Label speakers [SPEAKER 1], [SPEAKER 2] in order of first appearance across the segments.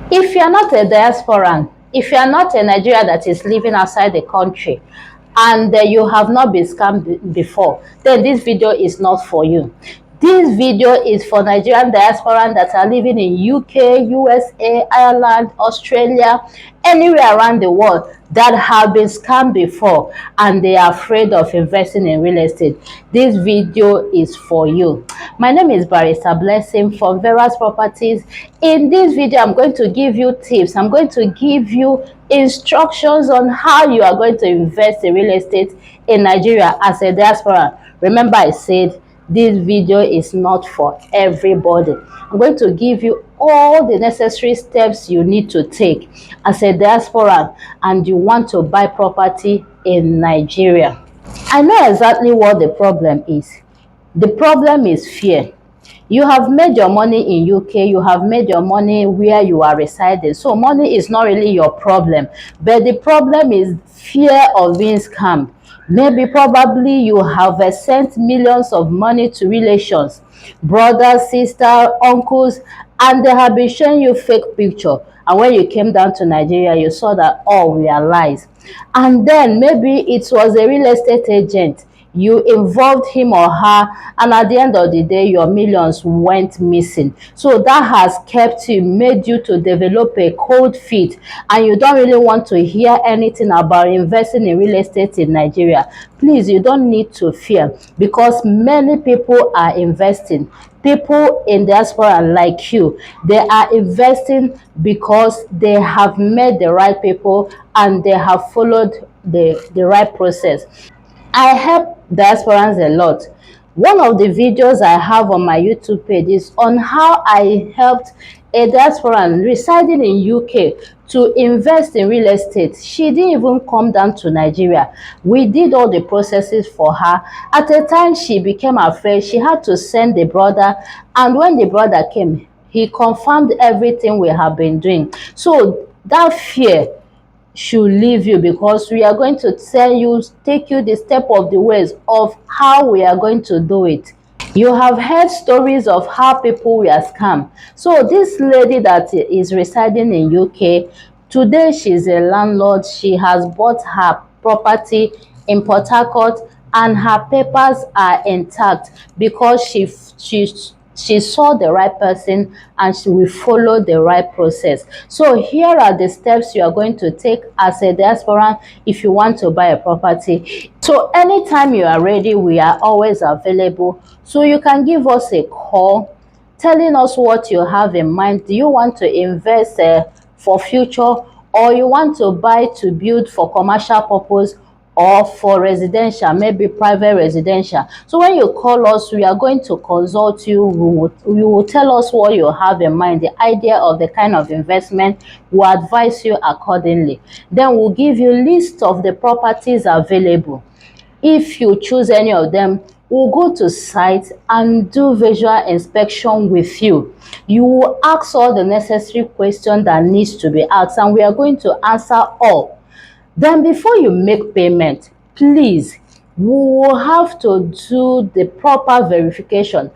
[SPEAKER 1] If you are not a diasporan, if you are not a Nigerian that is living outside the country, and you have not been scammed before, then this video is not for you. This video is for Nigerian diasporans that are living in UK, USA, Ireland, Australia, anywhere around the world that have been scammed before and they are afraid of investing in real estate. This video is for you. My name is Barrister Blessing from Vera's Properties. In this video, I'm going to give you tips. I'm going to give you instructions on how you are going to invest in real estate in Nigeria as a diaspora. Remember, I said this video is not for everybody. I'm going to give you all the necessary steps you need to take as a diaspora and you want to buy property in Nigeria. I know exactly what the problem is. The problem is fear. You have made your money in UK, you have made your money where you are residing. So money is not really your problem. But the problem is fear of being scammed. Maybe probably you have sent millions of money to relations, brothers, sisters, uncles, and they have been showing you fake picture. And when you came down to Nigeria, you saw that all were lies. And then maybe it was a real estate agent. You involved him or her, and at the end of the day your millions went missing. So that has kept you, made you to develop a cold feet, and you don't really want to hear anything about investing in real estate in Nigeria. Please, you don't need to fear, because many people are investing. People in diaspora like you, they are investing because they have met the right people and they have followed the right process. I help diasporans a lot. One of the videos I have on my YouTube page is on how I helped a diasporan residing in UK to invest in real estate. She didn't even come down to Nigeria. We did all the processes for her. At the time she became afraid, she had to send the brother, and when the brother came, he confirmed everything we have been doing. So that fear should leave you, because we are going to tell you, take you the step of the ways of how we are going to do it. You have heard stories of how people were scammed. So this lady that is residing in UK, today she's a landlord. She has bought her property in Port Harcourt and her papers are intact because she saw the right person and she will follow the right process. So here are the steps you are going to take as a diaspora if you want to buy a property. So anytime you are ready, we are always available. So you can give us a call telling us what you have in mind. Do you want to invest for future, or you want to buy to build for commercial purpose, or for residential, maybe private residential? So when you call us, we are going to consult you. You will tell us what you have in mind, the idea of the kind of investment. We'll advise you accordingly. Then we'll give you a list of the properties available. If you choose any of them, we'll go to site and do visual inspection with you. You will ask all the necessary questions that needs to be asked, and we are going to answer all. Then before you make payment, please, we will have to do the proper verification.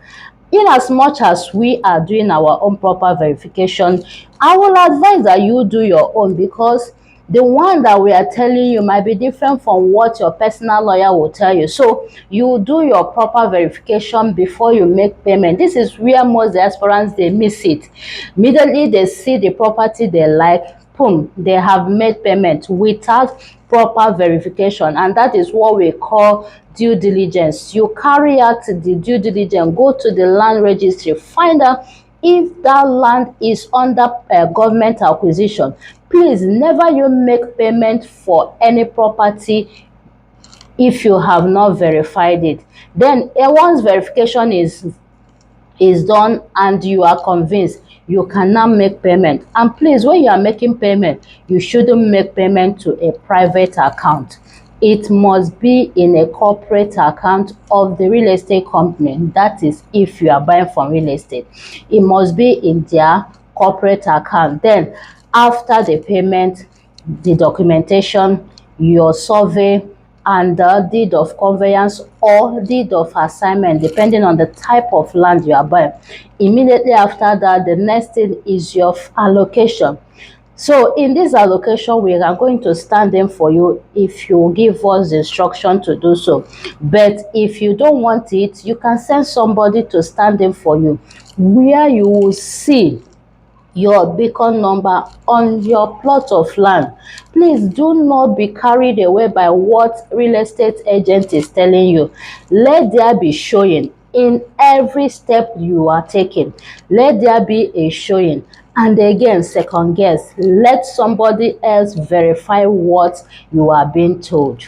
[SPEAKER 1] In as much as we are doing our own proper verification, I will advise that you do your own, because the one that we are telling you might be different from what your personal lawyer will tell you. So you do your proper verification before you make payment. This is where most diasporans, they miss it. Immediately they see the property they like, boom, they have made payment without proper verification, and that is what we call due diligence. You carry out the due diligence, go to the land registry, find out if that land is under government acquisition. Please, never you make payment for any property if you have not verified it. Then once verification is done and you are convinced, you can now make payment. And please, when you are making payment, you shouldn't make payment to a private account. It must be in a corporate account of the real estate company. That is, if you are buying from real estate, it must be in their corporate account. Then after the payment, the documentation, your survey, and the deed of conveyance or deed of assignment, depending on the type of land you are buying. Immediately after that, the next thing is your allocation. So in this allocation, we are going to stand in for you if you give us the instruction to do so. But if you don't want it, you can send somebody to stand in for you, where you will see your beacon number on your plot of land. Please do not be carried away by what real estate agent is telling you. Let there be showing in every step you are taking. Let there be a showing. And again, second guess, let somebody else verify what you are being told.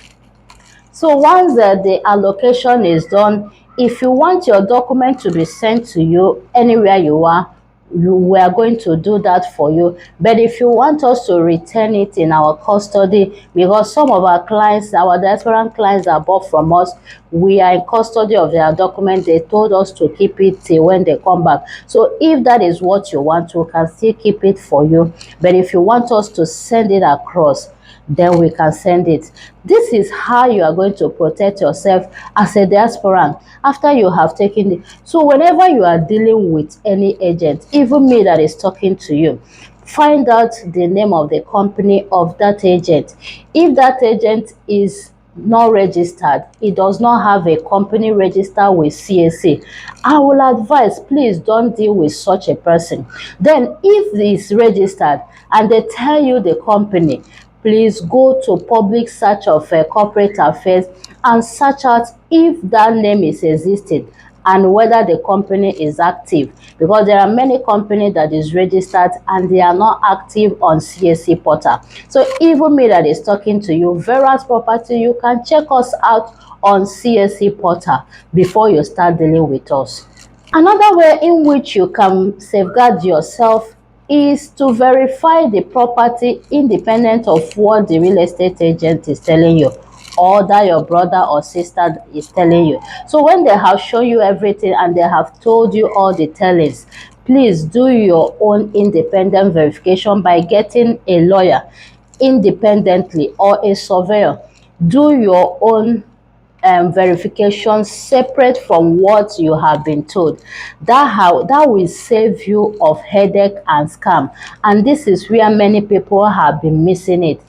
[SPEAKER 1] So once the allocation is done, if you want your document to be sent to you anywhere you are, we are going to do that for you. But if you want us to return it in our custody, because some of our clients, our diaspora clients that bought from us, we are in custody of their document. They told us to keep it till when they come back. So if that is what you want, we can still keep it for you. But if you want us to send it across, then we can send it. This is how you are going to protect yourself as a diasporan after you have taken it. So whenever you are dealing with any agent, even me that is talking to you, find out the name of the company of that agent. If that agent is not registered, it does not have a company register with CAC, I will advise, please don't deal with such a person. Then if it is registered and they tell you the company, please go to public search of corporate affairs and search out if that name is existing and whether the company is active, because there are many companies that is registered and they are not active on CAC portal. So even me that is talking to you, Vera's Property, you can check us out on CAC portal before you start dealing with us. Another way in which you can safeguard yourself is to verify the property independent of what the real estate agent is telling you or that your brother or sister is telling you. So when they have shown you everything and they have told you all the tellings, please do your own independent verification by getting a lawyer independently or a surveyor. Do your own verification separate from what you have been told. That will save you of headache and scam, and this is where many people have been missing it.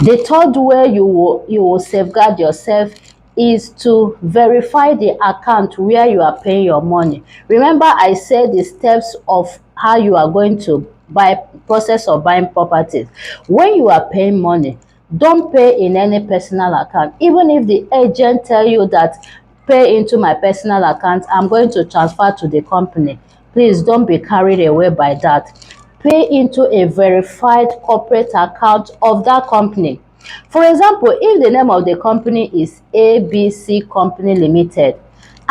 [SPEAKER 1] The third way you will safeguard yourself is to verify the account where you are paying your money. Remember, I said the steps of how you are going to process of buying properties. When you are paying money, don't pay in any personal account. Even if the agent tell you that pay into my personal account, I'm going to transfer to the company, please don't be carried away by that. Pay into a verified corporate account of that company. For example, if the name of the company is ABC Company Limited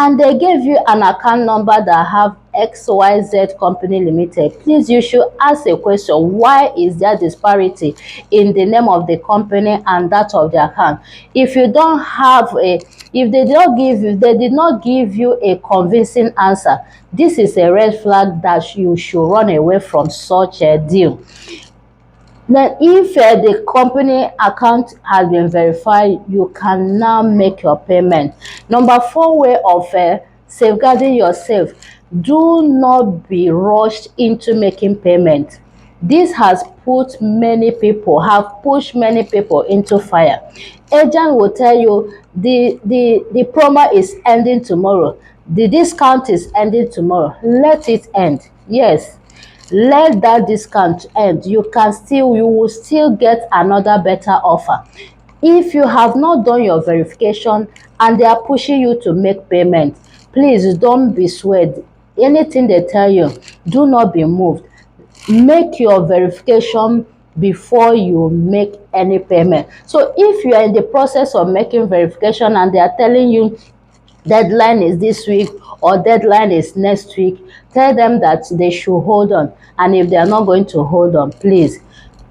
[SPEAKER 1] and they gave you an account number that have XYZ Company Limited, please, you should ask a question: why is there disparity in the name of the company and that of the account? If you don't have a, if they did not give you a convincing answer, this is a red flag that you should run away from such a deal. Then if the company account has been verified, you can now make your payment. Number 4 way of safeguarding yourself: do not be rushed into making payment. This has pushed many people into fire. Agent will tell you the promo is ending tomorrow, the discount is ending tomorrow. Let it end. Yes, let that discount end. You will still get another better offer. If you have not done your verification and they are pushing you to make payment, please don't be swayed. Anything they tell you, do not be moved. Make your verification before you make any payment. So if you are in the process of making verification and they are telling you deadline is this week or deadline is next week, tell them that they should hold on. And if they are not going to hold on, please,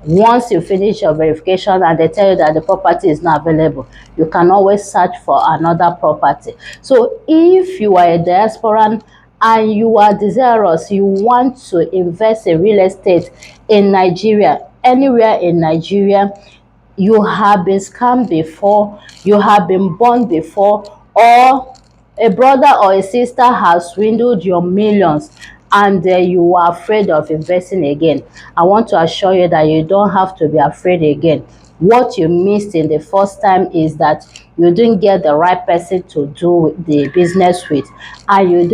[SPEAKER 1] once you finish your verification and they tell you that the property is not available, you can always search for another property. So if you are a diasporan and you are desirous, you want to invest in real estate in Nigeria, anywhere in Nigeria, you have been scammed before, you have been burned before, or a brother or a sister has swindled your millions and you are afraid of investing again, I want to assure you that you don't have to be afraid again. What you missed in the first time is that you didn't get the right person to do the business with, and you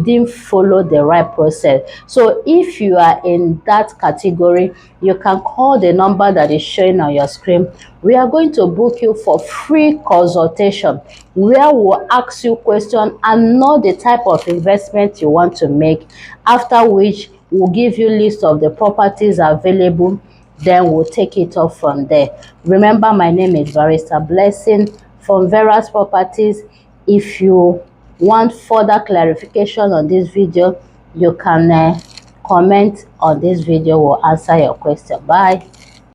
[SPEAKER 1] didn't follow the right process. So if you are in that category, you can call the number that is showing on your screen. We are going to book you for free consultation where we'll ask you questions and know the type of investment you want to make, after which we'll give you list of the properties available, then we'll take it off from there. Remember, my name is Barrister Blessing from Vera's Properties. If you want further clarification on this video, you can comment on this video. We'll answer your question. Bye.